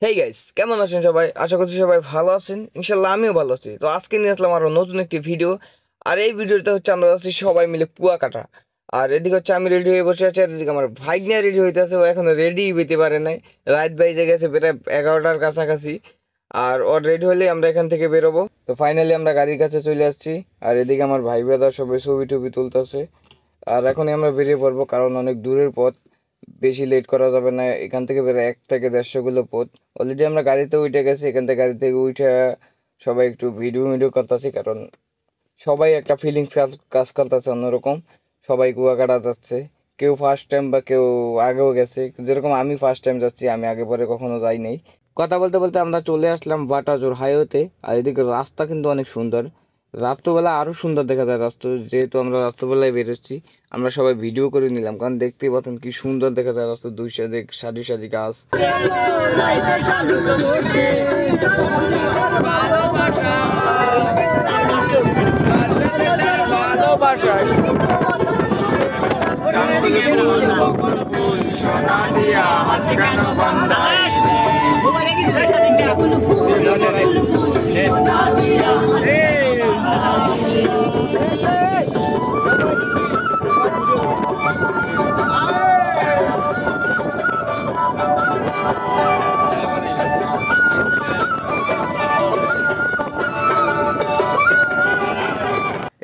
Hey guys, কেমন আছেন সবাই? আশা করছি সবাই ভালো আছেন। ইনশাল্লাহ আমিও ভালো আছি। তো আজকে নিয়ে আসলাম আরো নতুন একটি ভিডিও। আর এই ভিডিওতে হচ্ছে আমরা যাচ্ছি সবাই মিলে কুয়াকাটা। আর এদিকে হচ্ছে আমি রেডি হয়ে বসে আছি, আর এদিকে আমার ভাইগনা রেডি হইতে আছে। ও এখনো রেডি হইতে পারে নাই। রাত বাইজে গেছে প্রায় 11টার কাছাকাছি। আর ওর রেডি হলে আমরা এখান থেকে বেরোবো। তো ফাইনালি আমরা গাড়ির কাছে চলে আসছি। আর এদিকে আমার ভাই বেদা সবাই ছবি টবি তুলতেছে। আর এখনই আমরা বেরিয়ে পড়বো, কারণ অনেক দূরের পথ। বেশি লেট করা যাবে না। এখান থেকে বেরো 1 থেকে 150 কিলো পথ। অলরেডি আমরা গাড়িতে উঠে গেছি। এখান থেকে গাড়ি থেকে উঠে সবাই একটু ভিডিও ভিডিও করতেছি, কারণ সবাই একটা ফিলিংস কাজ কাজ করতেছে অন্যরকম। সবাই কুয়াকাটা যাচ্ছে, কেউ ফার্স্ট টাইম বা কেউ আগেও গেছে। যেরকম আমি ফার্স্ট টাইম যাচ্ছি, আমি আগে পরে কখনো যাই নাই। কথা বলতে বলতে আমরা চলে আসলাম বাটাজোর হাইওয়েতে। আর এদিকে রাস্তা কিন্তু অনেক সুন্দর। রাত্রবেলা আরো সুন্দর দেখা যায় রাস্তা, যেহেতু আমরা রাত্রবেলায় বেরোচ্ছি। আমরা সবাই ভিডিও করে নিলাম, কারণ দেখতেই পাচ্ছেন কি সুন্দর দেখা যায় রাস্তা, দুই সাইডে সারি সারি গাছ।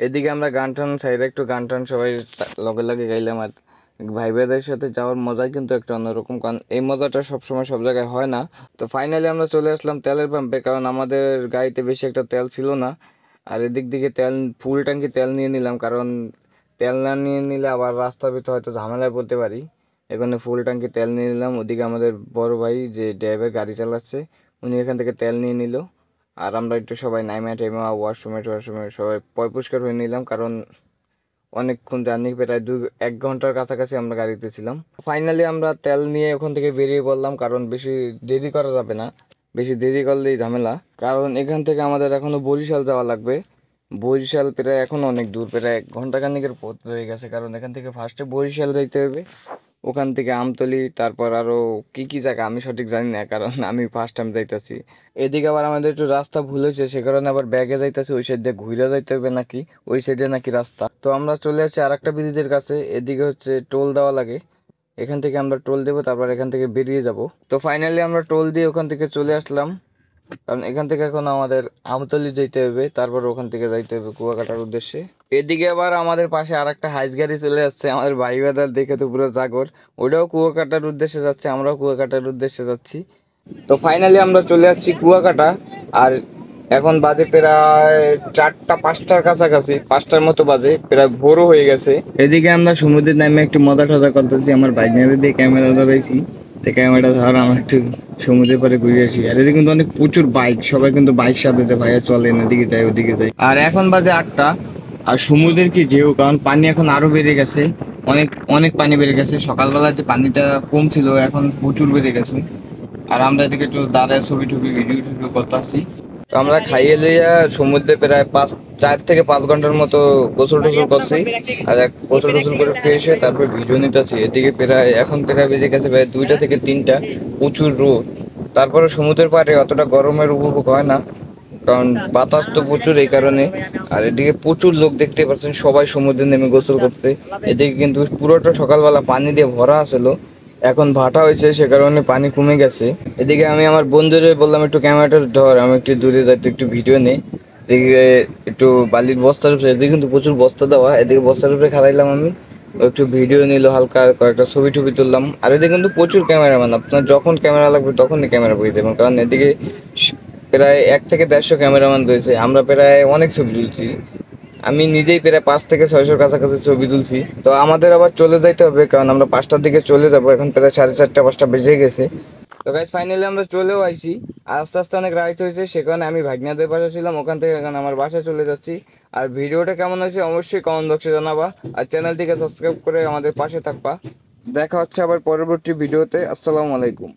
এদিকে আমরা গান টান সাইডে একটু গান টান সবাই লগে লগে গাইলাম। আর ভাই ভাইদের সাথে যাওয়ার মজাই কিন্তু একটা অন্যরকম, কারণ এই মজাটা সবসময় সব জায়গায় হয় না। তো ফাইনালি আমরা চলে আসলাম তেলের পাম্পে, কারণ আমাদের গাড়িতে বেশি একটা তেল ছিল না। আর এদিক দিকে তেল ফুল ট্যাঙ্কি তেল নিয়ে নিলাম, কারণ তেল না নিয়ে নিলে আবার রাস্তার ভিতরে হয়তো ঝামেলায় পড়তে পারি। এখানে ফুল ট্যাঙ্কি তেল নিয়ে নিলাম। ওদিকে আমাদের বড় ভাই যে ড্রাইভার গাড়ি চালাচ্ছে, উনি এখান থেকে তেল নিয়ে নিল। আর আমরা একটু সবাই নাইমা টাইমা ওয়াশরুমে টওয়াশরুমে সবাই পরিষ্কার হয়ে নিলাম, কারণ অনেকক্ষণ জার্নি, প্রায় 1 ঘন্টার কাছাকাছি আমরা গাড়িতে ছিলাম। ফাইনালি আমরা তেল নিয়ে ওখান থেকে বেরিয়ে পড়লাম, কারণ বেশি দেরি করা যাবে না। বেশি দেরি করলেই ঝামেলা, কারণ এখান থেকে আমাদের এখনো বরিশাল যাওয়া লাগবে। বরিশাল প্রায় এখন অনেক দূর, প্রায় 1 ঘন্টা পথ রয়ে গেছে। কারণ এখান থেকে ফার্স্টে বরিশাল যাইতে হবে, ওখান থেকে আমতলি, তারপর আরো কি কি জায়গা আমি সঠিক জানি না, কারণ আমি ফার্স্ট টাইম যাইতাছি। এদিকে আবার আমাদের একটু রাস্তা ভুল হয়েছে, সে কারণে আবার ব্যাগে যাইতাছি। ওই সাইড দিয়ে ঘুরে যাইতে হবে নাকি, ওই সাইডে নাকি রাস্তা। তো আমরা চলে আসছি আর একটা ব্রিজের কাছে। এদিকে হচ্ছে টোল দেওয়া লাগে, এখান থেকে আমরা টোল দেবো, তারপর এখান থেকে বেরিয়ে যাব। তো ফাইনালি আমরা টোল দিয়ে ওখান থেকে চলে আসলাম, কারণ এখান থেকে এখন আমাদের আমতলি যেতে হবে, তারপর ওখান থেকে যাইতে হবে কুয়াকাটার উদ্দেশ্যে। এদিকে আবার আমাদের পাশে আর একটা হাইস গাড়ি চলে যাচ্ছে। আমাদের ভাই বাদার দেখে তো পুরো জাগর, ওটাও কুয়াকাটার উদ্দেশ্যে যাচ্ছে, আমরাও কুয়াকাটার উদ্দেশ্যে যাচ্ছি। তো ফাইনালি আমরা চলে আসছি কুয়াকাটা। আর এখন বাজে প্রায় 4টা 5টার কাছাকাছি, 5টার মতো বাজে, প্রায় ভোরও হয়ে গেছে। এদিকে আমরা সমুদ্রের নামে একটু মজা টজা করতেছি। আমার বাইক নিয়ে দিয়ে ক্যামেরা ধরাইছি, ক্যামেরা ধর আমরা একটু সমুদ্রের পরে ঘুরে আসি। আর এদিকে কিন্তু অনেক প্রচুর বাইক, সবাই কিন্তু বাইক সাথে ভাইয়া চলেন, এদিকে যায় ওদিকে যায়। আর এখন বাজে 8টা। আর সমুদ্রের কি ঢেউ, কারণ পানি এখন আরো বেড়ে গেছে, অনেক অনেক পানি বেড়ে গেছে। সকালবেলা যে পানিটা কম ছিল, এখন প্রচুর বেড়ে গেছে। আর আমরা এদিকে একটু দাঁড়ায় ছবি টবি ভিডিও টিডিও করতেছি। তো আমরা খাইয়ে লইয়া সমুদ্রে প্রায় 4 থেকে 5 ঘন্টার মতো গোসল টোসল করছি। আর গোসল টোসল করে ফ্রেশ হয়ে তারপর ভিডিও নিতেছি। এদিকে প্রায় এখন প্রায় বেজে গেছে প্রায় 2টা থেকে 3টা, প্রচুর রোদ। তারপরে সমুদ্রের পাড়ে অতটা গরমের উপভোগ হয় না, কারণ বাতাস তো প্রচুর, এই কারণে। আর এদিকে প্রচুর লোক দেখতে পাচ্ছেন, সবাই সমুদ্রে নেমে গোসল করতে। এদিকে কিন্তু পুরোটা সকালবেলা পানি দিয়ে ভরা আছিল, এখন ভাটা হয়েছে, সে কারণে পানি কমে গেছে। এদিকে আমি আমার বন্ধুদের বললাম একটু ক্যামেরাটা ধর, আমি একটু দূরে যাইতে একটু ভিডিও নেই। এদিকে একটু বালির বস্তার উপরে, এদিকে কিন্তু প্রচুর বস্তা দেওয়া, এদিকে বস্তার উপরে খালাইলাম আমি। ও একটু ভিডিও নিল, হালকা কয়েকটা ছবি টবি তুললাম। আর এদিকে কিন্তু প্রচুর ক্যামেরাম্যান, আপনার যখন ক্যামেরা লাগবে তখনই ক্যামেরা পেয়ে যাবেন, কারণ এদিকে প্রায় 1 থেকে 150 ক্যামেরাম্যান রয়েছে। আমরা প্রায় অনেক ছবি তুলছি, আমি নিজেই প্রায় 5 থেকে 600 কাছাকাছি ছবি তুলছি। তো আমাদের আবার চলে যাইতে হবে, কারণ আমরা 5টার দিকে চলে যাবো। এখন প্রায় 4:30 5টা বেজে গেছে। তো গাইজ ফাইনালি আমরা চলেও আইছি। আস্তে আস্তে অনেক রাইট হয়েছে, সেখানে আমি ভাগ্নাদের বাসা ছিলাম, ওখান থেকে এখন আমার বাসায় চলে যাচ্ছি। আর ভিডিওটা কেমন হয়েছে অবশ্যই কমেন্ট বক্সে জানাবা, আর চ্যানেলটিকে সাবস্ক্রাইব করে আমাদের পাশে থাকবা। দেখা হচ্ছে আবার পরবর্তী ভিডিওতে। আসসালামু আলাইকুম।